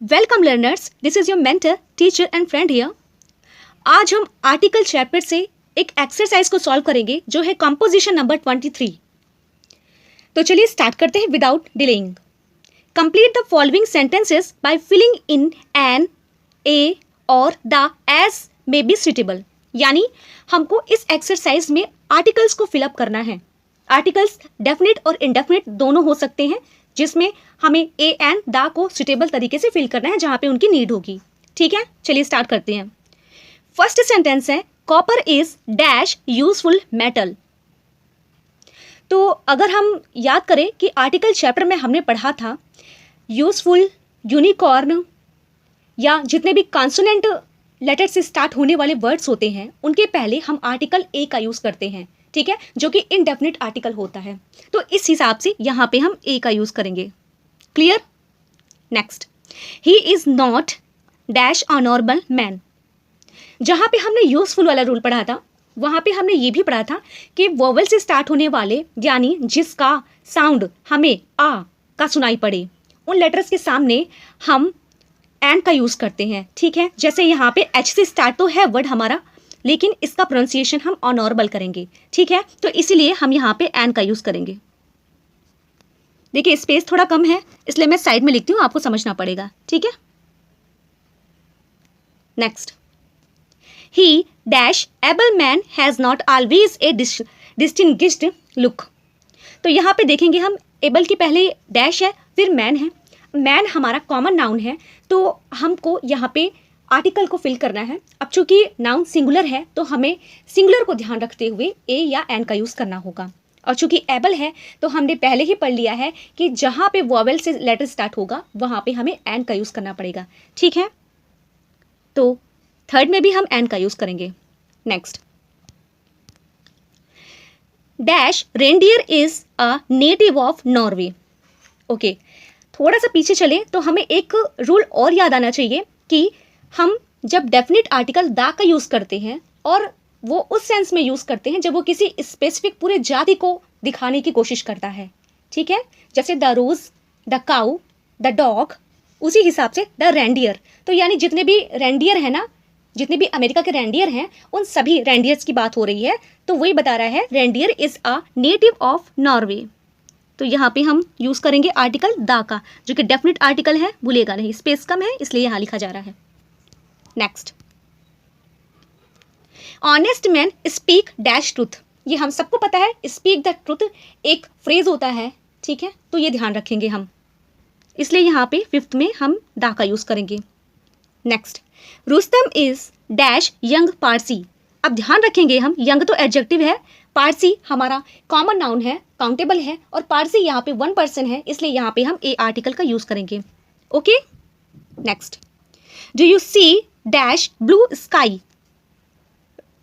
Welcome learners, this is your mentor, teacher and friend here. आज हम article chapter से एक एक्सरसाइज को सॉल्व करेंगे जो है कंपोजिशन नंबर 23। तो चलिए स्टार्ट करते हैं without delaying. Complete the following sentences by filling in an, a और the as may be suitable. यानी हमको इस एक्सरसाइज में आर्टिकल्स को फिलअप करना है। आर्टिकल्स डेफिनेट और इनडेफिनेट दोनों हो सकते हैं, जिसमें हमें ए एंड द को सुटेबल तरीके से फिल करना है जहां पे उनकी नीड होगी। ठीक है, चलिए स्टार्ट करते हैं। फर्स्ट सेंटेंस है copper is dash useful metal. तो अगर हम याद करें कि आर्टिकल चैप्टर में हमने पढ़ा था यूजफुल, यूनिकॉर्न या जितने भी कॉन्सोनेंट लेटर से स्टार्ट होने वाले वर्ड्स होते हैं उनके पहले हम आर्टिकल ए का यूज करते हैं। ठीक है, जो कि इनडेफिनिट आर्टिकल होता है। तो इस हिसाब से यहाँ पे हम ए का यूज करेंगे। Clear? Next, he is not dash a normal man. जहाँ पे हमने यूजफुल वाला रूल पढ़ा था वहाँ पे हमने ये भी पढ़ा था कि वोवेल से स्टार्ट होने वाले यानी जिसका साउंड हमें आ का सुनाई पड़े उन लेटर्स के सामने हम एन का यूज करते हैं। ठीक है, जैसे यहाँ पे एच से स्टार्ट तो है वर्ड हमारा, लेकिन इसका प्रोनाउंसिएशन हम अनॉर्मल करेंगे। ठीक है, तो इसीलिए हम यहाँ पे एन का यूज करेंगे। देखिए स्पेस थोड़ा कम है इसलिए मैं साइड में लिखती हूँ, आपको समझना पड़ेगा। ठीक है, next, he dash able man has not always a distinguished look. तो यहाँ पे देखेंगे हम एबल के पहले डैश है फिर मैन है। मैन हमारा कॉमन नाउन है तो हमको यहाँ पे आर्टिकल को फिल करना है। अब चूंकि नाउन सिंगुलर है तो हमें सिंगुलर को ध्यान रखते हुए ए या एन का यूज करना होगा। और चूंकि एबल है तो हमने पहले ही पढ़ लिया है कि जहाँ पे वॉवेल से लेटर स्टार्ट होगा वहाँ पे हमें एन का यूज करना पड़ेगा। ठीक है, तो थर्ड में भी हम एन का यूज करेंगे। Next, dash reindeer is a native of Norway. Okay, थोड़ा सा पीछे चले तो हमें एक रूल और याद आना चाहिए कि हम जब डेफिनेट आर्टिकल द का यूज करते हैं और वो उस सेंस में यूज करते हैं जब वो किसी स्पेसिफिक पूरे जाति को दिखाने की कोशिश करता है। ठीक है, जैसे the rose, the cow, the dog, उसी हिसाब से द रेंडियर। तो यानी जितने भी रेंडियर है ना, जितने भी अमेरिका के रेंडियर हैं उन सभी रेंडियर्स की बात हो रही है। तो वही बता रहा है reindeer is a native of Norway. तो यहाँ पे हम यूज करेंगे आर्टिकल द का, जो कि डेफिनेट आर्टिकल है, भूलिएगा नहीं, स्पेस कम है इसलिए यहाँ लिखा जा रहा है। Next, honest man speak dash truth. ये हम सबको पता है, स्पीक द ट्रूथ एक फ्रेज होता है। ठीक है, तो ये ध्यान रखेंगे हम, इसलिए यहाँ पे फिफ्थ में हम द का यूज करेंगे। Next, Rustam is dash young Parsi. अब ध्यान रखेंगे हम, यंग तो एडजेक्टिव है, पारसी हमारा कॉमन नाउन है, काउंटेबल है, और पारसी यहाँ पे वन पर्सन है, इसलिए यहाँ पे हम ए आर्टिकल का यूज करेंगे। Okay, next, do you see dash blue sky.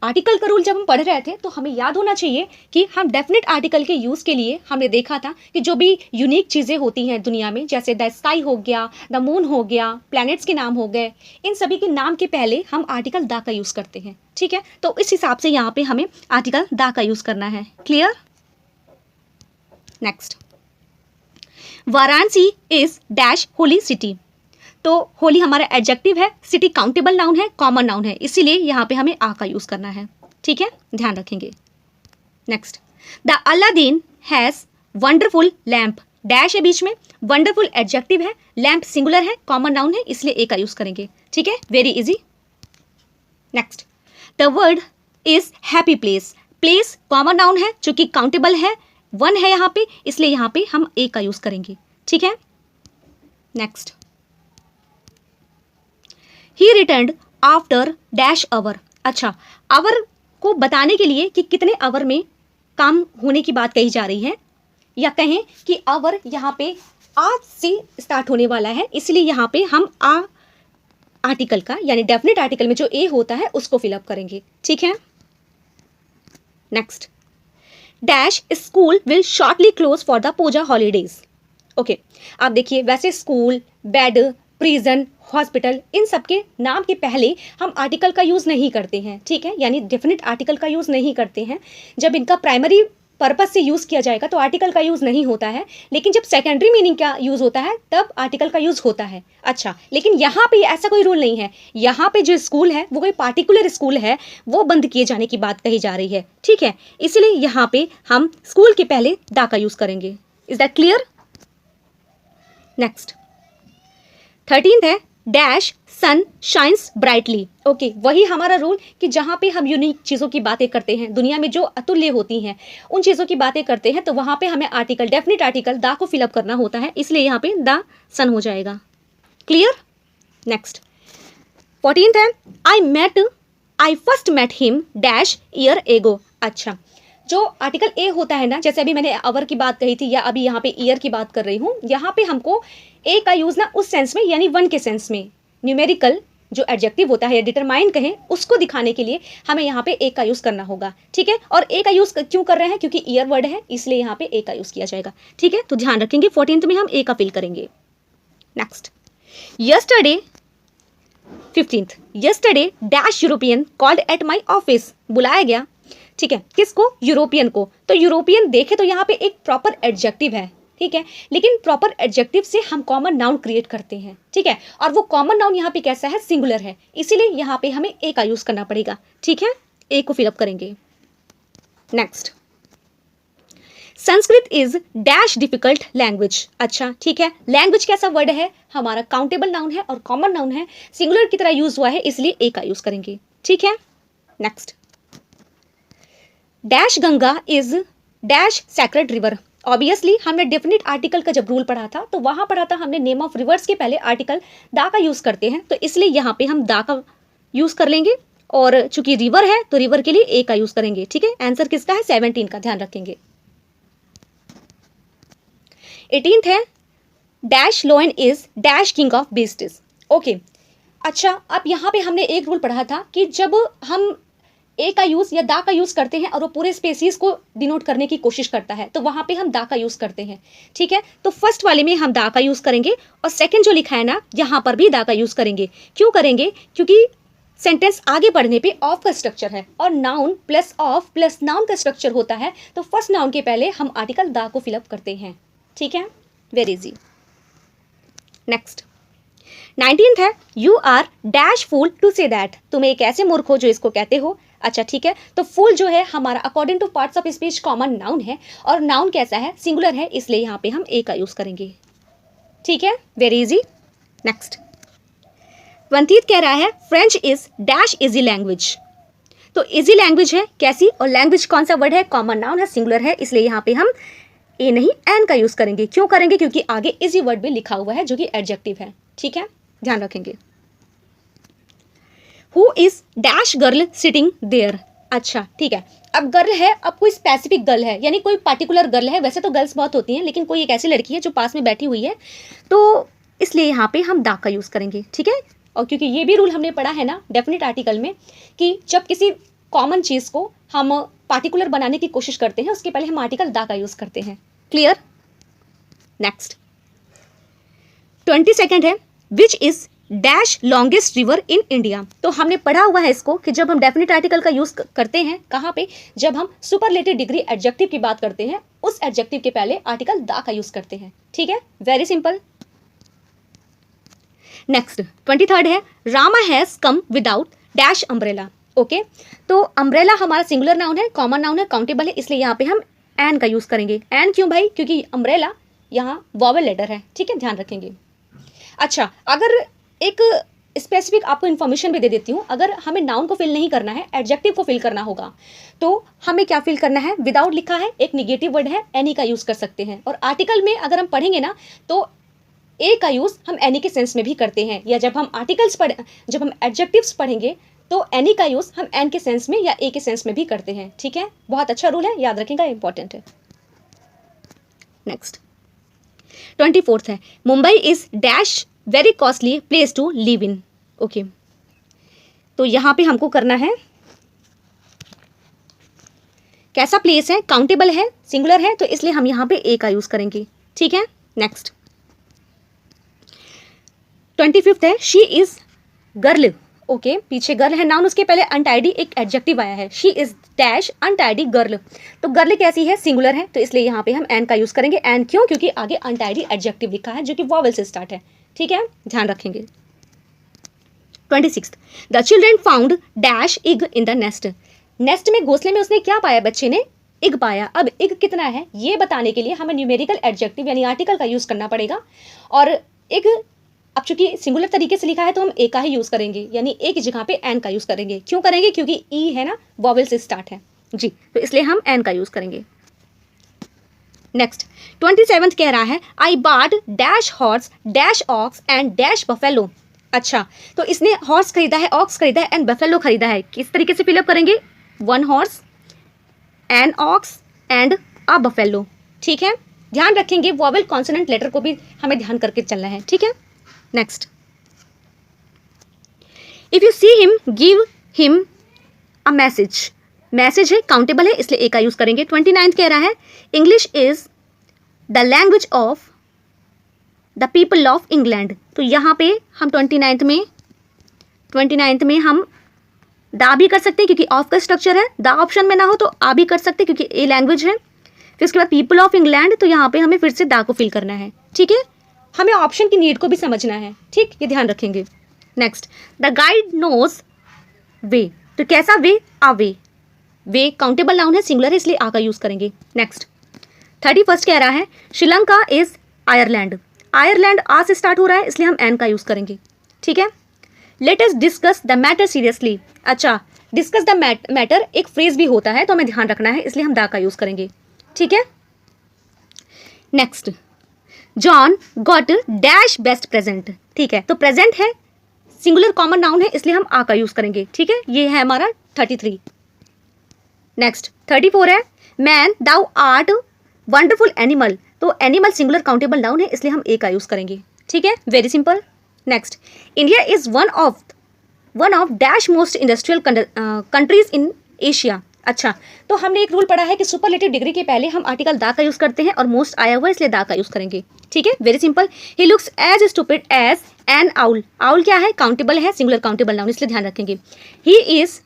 Article का रूल जब हम पढ़ रहे थे तो हमें याद होना चाहिए कि हम डेफिनेट आर्टिकल के यूज के लिए हमने देखा था कि जो भी यूनिक चीज़ें होती हैं दुनिया में, जैसे द स्काई हो गया, द मून हो गया, प्लैनेट्स के नाम हो गए, इन सभी के नाम के पहले हम आर्टिकल द का यूज करते हैं। ठीक है, तो इस हिसाब से यहाँ पे हमें आर्टिकल द का यूज करना है। Clear? Next, Varanasi is dash holy city. तो होली हमारा एडजेक्टिव है, सिटी काउंटेबल नाउन है, कॉमन नाउन है, इसीलिए यहाँ पे हमें आ का यूज करना है। ठीक है, ध्यान रखेंगे। Next, the Aladdin has wonderful lamp. Dash है बीच में, वंडरफुल एडजेक्टिव है, लैम्प सिंगुलर है, कॉमन नाउन है, इसलिए ए का यूज करेंगे। ठीक है, very easy. Next, the word is happy place. Place common noun है, चूंकि काउंटेबल है, वन है यहाँ पे, इसलिए यहाँ पे हम ए का यूज करेंगे। ठीक है, next, he returned after dash hour. अच्छा, आवर को बताने के लिए कि कितने आवर में काम होने की बात कही जा रही है, या कहें कि आवर यहाँ पे आज से स्टार्ट होने वाला है, इसलिए यहाँ पे हम आ आर्टिकल का यानी डेफिनेट आर्टिकल में जो ए होता है उसको फिलअप करेंगे। ठीक है, next, dash school will shortly close for the puja holidays. Okay, आप देखिए वैसे स्कूल, बेड, प्रिजन, हॉस्पिटल, इन सब के नाम के पहले हम आर्टिकल का यूज़ नहीं करते हैं। ठीक है, यानी डेफिनेट आर्टिकल का यूज़ नहीं करते हैं जब इनका प्राइमरी पर्पस से यूज़ किया जाएगा तो आर्टिकल का यूज़ नहीं होता है, लेकिन जब सेकेंडरी मीनिंग का यूज़ होता है तब आर्टिकल का यूज़ होता है। अच्छा, लेकिन यहाँ पे ऐसा कोई रूल नहीं है। यहाँ पे जो स्कूल है वो कोई पार्टिकुलर स्कूल है, वो बंद किए जाने की बात कही जा रही है, ठीक है। इसलिए यहाँ पे हम स्कूल के पहले दा का यूज़ करेंगे। Is that clear? Next 13th है dash sun shines brightly. Okay, वही हमारा रूल कि जहाँ पे हम यूनिक चीज़ों की बातें करते हैं, दुनिया में जो अतुल्य होती हैं उन चीज़ों की बातें करते हैं, तो वहाँ पे हमें आर्टिकल, डेफिनेट आर्टिकल दा को फिलअप करना होता है, इसलिए यहाँ पे द सन हो जाएगा। क्लियर? नेक्स्ट 14th है I first met him dash year ago. अच्छा, जो आर्टिकल ए होता है ना, जैसे अभी मैंने आवर की बात कही थी या अभी यहाँ पे ईयर की बात कर रही हूँ, यहाँ पे हमको ए का यूज़ ना उस सेंस में, यानी वन के सेंस में, न्यूमेरिकल जो एडजेक्टिव होता है या डिटरमाइन कहें, उसको दिखाने के लिए हमें यहाँ पे ए का यूज़ करना होगा, ठीक है। और ए का यूज़ क्यों कर रहे हैं? क्योंकि ईयर वर्ड है, इसलिए यहाँ पे ए का यूज़ किया जाएगा, ठीक है। तो ध्यान रखेंगे 14th में हम ए का फिल करेंगे। Next yesterday 15th, yesterday dash European called at my office. बुलाया गया, ठीक है, किसको? यूरोपियन को। तो यूरोपियन देखे तो यहाँ पे एक प्रॉपर एडजेक्टिव है, ठीक है, लेकिन प्रॉपर एडजेक्टिव से हम कॉमन नाउन क्रिएट करते हैं, ठीक है, और वो कॉमन नाउन यहाँ पे कैसा है? सिंगुलर है, इसीलिए यहाँ पे हमें ए का यूज़ करना पड़ेगा, ठीक है। ए को फिलअप करेंगे। Next Sanskrit is dash difficult language. अच्छा, ठीक है, लैंग्वेज कैसा वर्ड है? हमारा काउंटेबल नाउन है और कॉमन नाउन है, सिंगुलर की तरह यूज हुआ है, इसलिए ए का यूज करेंगे, ठीक है। Next dash Ganga is dash sacred river. Obviously हमने डेफिनेट आर्टिकल का जब रूल पढ़ा था तो वहां पढ़ा था हमने नेम ऑफ रिवर्स के पहले आर्टिकल दा का यूज करते हैं, तो इसलिए यहाँ पे हम दा का यूज कर लेंगे, और चूंकि रिवर है तो रिवर के लिए ए का यूज करेंगे, ठीक है। आंसर किसका है? 17 का, ध्यान रखेंगे। 18th है dash लोयन is dash king of beasts. Okay, अच्छा, अब यहाँ पे हमने एक रूल पढ़ा था कि जब हम ए का यूज़ या दा का यूज़ करते हैं और वो पूरे स्पेसीज को डिनोट करने की कोशिश करता है, तो वहाँ पे हम दा का यूज़ करते हैं, ठीक है। तो फर्स्ट वाले में हम दा का यूज़ करेंगे और सेकंड जो लिखा है ना, यहाँ पर भी दा का यूज़ करेंगे। क्यों करेंगे? क्योंकि सेंटेंस आगे बढ़ने पे ऑफ का स्ट्रक्चर है और noun plus of plus noun का स्ट्रक्चर होता है, तो फर्स्ट नाउन के पहले हम आर्टिकल दा को फिलअप करते हैं, ठीक है। Very easy. नेक्स्ट 19th है you are dash fool to say that. तुम एक ऐसे मूर्ख हो जो इसको कहते हो। अच्छा, ठीक है, तो फूल जो है हमारा according two parts of speech common noun है, और नाउन कैसा है? सिंगुलर है, इसलिए यहाँ पे हम ए का यूज करेंगे, ठीक है। Very easy. नेक्स्ट 20th कह रहा है French is dash easy language. तो इजी लैंग्वेज है कैसी? और लैंग्वेज कौन सा वर्ड है? कॉमन नाउन है, सिंगुलर है, इसलिए यहाँ पे हम ए नहीं एन का यूज करेंगे। क्यों करेंगे? क्योंकि आगे इजी वर्ड भी लिखा हुआ है जो कि एडजेक्टिव है, ठीक है, ध्यान रखेंगे। Who is dash girl sitting there. अच्छा, ठीक है, अब गर्ल है, अब कोई स्पेसिफिक गर्ल है, यानी कोई पर्टिकुलर गर्ल है। वैसे तो गर्ल्स बहुत होती हैं, लेकिन कोई एक ऐसी लड़की है जो पास में बैठी हुई है, तो इसलिए यहाँ पे हम दा का यूज करेंगे, ठीक है। और क्योंकि ये भी रूल हमने पढ़ा है ना डेफिनेट आर्टिकल में कि जब किसी कॉमन चीज को हम पार्टिकुलर बनाने की कोशिश करते हैं उसके पहले हम आर्टिकल दा का यूज करते हैं। क्लियर? नेक्स्ट 22nd है which is dash longest river in India. तो हमने पढ़ा हुआ है इसको कि जब हम डेफिनेट आर्टिकल का यूज करते हैं कहाँ पे? जब हम सुपरलेटिव डिग्री एडजेक्टिव की बात करते हैं, उस एडजेक्टिव के पहले आर्टिकल दा का यूज करते हैं, ठीक है, वेरी सिंपल। नेक्स्ट 23rd है Rama has come without dash umbrella. Okay, तो अम्ब्रेला हमारा सिंगुलर नाउन है, कॉमन नाउन है, काउंटेबल है, इसलिए यहाँ पे हम एन का यूज करेंगे। एन क्यों भाई? क्योंकि अम्ब्रेला यहाँ वॉवेल लेटर है, ठीक है, ध्यान रखेंगे। अच्छा, अगर एक स्पेसिफिक आपको इन्फॉर्मेशन भी दे देती हूँ, अगर हमें नाउन को फिल नहीं करना है, एडजेक्टिव को फिल करना होगा, तो हमें क्या फिल करना है? विदाउट लिखा है, एक निगेटिव वर्ड है, एनी का यूज कर सकते हैं। और आर्टिकल में अगर हम पढ़ेंगे ना तो ए का यूज हम एनी के सेंस में भी करते हैं, या जब हम जब हम एडजेक्टिव्स पढ़ेंगे तो एनी का यूज हम एन के सेंस में या ए के सेंस में भी करते हैं, ठीक है। बहुत अच्छा रूल है, याद रखेगा, इंपॉर्टेंट है। नेक्स्ट 24th है Mumbai is dash very costly place to live in. Okay, तो यहाँ पे हमको करना है कैसा प्लेस है? काउंटेबल है, सिंगुलर है, तो इसलिए हम यहाँ पे ए का यूज करेंगे, ठीक है। नेक्स्ट 25th है शी इज गर्ल। ओके पीछे गर्ल है नाउन, उसके पहले अनटाइडी एक एडजेक्टिव आया है, she is dash untidy girl. तो गर्ल कैसी है, सिंगुलर है, तो इसलिए यहाँ पे हम एन का यूज करेंगे। एन क्यों, क्योंकि आगे अनटाइडी एडजेक्टिव लिखा है जो कि वॉवल से स्टार्ट है। ठीक है, ध्यान रखेंगे। 26 the children found dash egg in the nest. Nest में, घोंसले में उसने क्या पाया, बच्चे ने इग पाया। अब इग कितना है ये बताने के लिए हमें न्यूमेरिकल एडजेक्टिव यानी आर्टिकल का यूज करना पड़ेगा। और इग अब चूंकि सिंगुलर तरीके से लिखा है तो हम ए का ही यूज करेंगे, यानी ए की जगह पे एन का यूज करेंगे। क्यों करेंगे, क्योंकि ई है ना, वॉवेल से स्टार्ट है जी, तो इसलिए हम एन का यूज करेंगे। नेक्स्ट 27 कह रहा है I bought dash horse dash ox and dash buffalo. अच्छा, तो इसने हॉर्स खरीदा है, ऑक्स खरीदा है एंड बफेलो खरीदा है। किस तरीके से फिलअप करेंगे, one horse an ox and a buffalo. ठीक है, ध्यान रखेंगे वॉवेल कॉन्सोनेंट लेटर को भी हमें ध्यान करके चलना है। ठीक है, next if you see him give him a message. Message है, काउंटेबल है, इसलिए ए का यूज करेंगे। 29 कह रहा है English is the language of the people of England. तो यहाँ पे हम 29th में हम दा भी कर सकते हैं क्योंकि ऑफ का स्ट्रक्चर है, दा ऑप्शन में ना हो तो आ भी कर सकते हैं क्योंकि ए लैंग्वेज है। फिर उसके बाद पीपल ऑफ इंग्लैंड, तो यहाँ पे हमें फिर से दा को फिल करना है। ठीक है, हमें ऑप्शन की नीड को भी समझना है। ठीक, ये ध्यान रखेंगे। नेक्स्ट द गाइड नोज वे। तो कैसा वे, आ वे। वे काउंटेबल नाउन है, सिंगुलर है, इसलिए आ का यूज करेंगे। नेक्स्ट 31 कह रहा है श्रीलंका इज आयरलैंड। आयरलैंड आ से स्टार्ट हो रहा है, इसलिए हम एन का यूज करेंगे। ठीक है, let us discuss the matter seriously. अच्छा, डिस्कस द मैटर एक फ्रेज भी होता है तो हमें ध्यान रखना है, इसलिए हम दा का यूज करेंगे। ठीक है, next John got dash best present. ठीक है, तो प्रेजेंट है, सिंगुलर कॉमन नाउन है, इसलिए हम आ का यूज करेंगे। ठीक है, ये है हमारा 33। नेक्स्ट 34 है man thou art wonderful animal. तो एनिमल सिंगुलर काउंटेबल नाउन है, इसलिए हम ए का यूज करेंगे। ठीक है, very simple. Next India is one of dash most industrial countries in Asia. अच्छा, तो हमने एक रूल पढ़ा है कि सुपरलेटिव डिग्री के पहले हम आर्टिकल दा का यूज करते हैं और मोस्ट आया हुआ है इसलिए दा का यूज करेंगे। ठीक है, very simple. He looks as stupid as an owl. Owl क्या है, काउंटेबल है, सिंगुलर काउंटेबल नाउन, इसलिए ध्यान रखेंगे। He is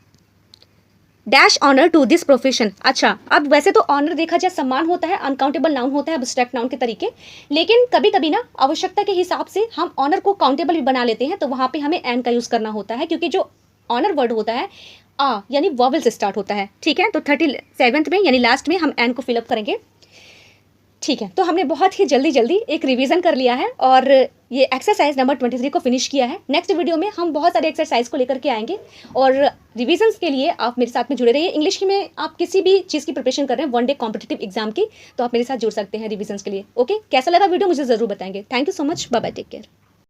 dash honour to this profession. अच्छा, अब वैसे तो ऑनर देखा जाए सम्मान होता है, अनकाउंटेबल नाउन होता है एब्स्ट्रैक्ट नाउन के तरीके, लेकिन कभी कभी ना आवश्यकता के हिसाब से हम ऑनर को काउंटेबल भी बना लेते हैं, तो वहाँ पे हमें एन का यूज करना होता है क्योंकि जो ऑनर वर्ड होता है आ यानी वॉवेल से स्टार्ट होता है। ठीक है, तो 37 में यानी लास्ट में हम एन को फिलअप करेंगे। ठीक है, तो हमने बहुत ही जल्दी एक रिवीजन कर लिया है और ये एक्सरसाइज नंबर 23 को फिनिश किया है। नेक्स्ट वीडियो में हम बहुत सारे एक्सरसाइज को लेकर के आएंगे और रिवीजन्स के लिए आप मेरे साथ में जुड़े रहिए। इंग्लिश में आप किसी भी चीज़ की प्रिपरेशन कर रहे हैं, 1 डे कॉम्पिटिटिव एग्जाम की, तो आप मेरे साथ जुड़ सकते हैं रिवीजन्स के लिए। ओके, कैसा लगा वीडियो मुझे ज़रूर बताएंगे। Thank you so much, bye bye, take care.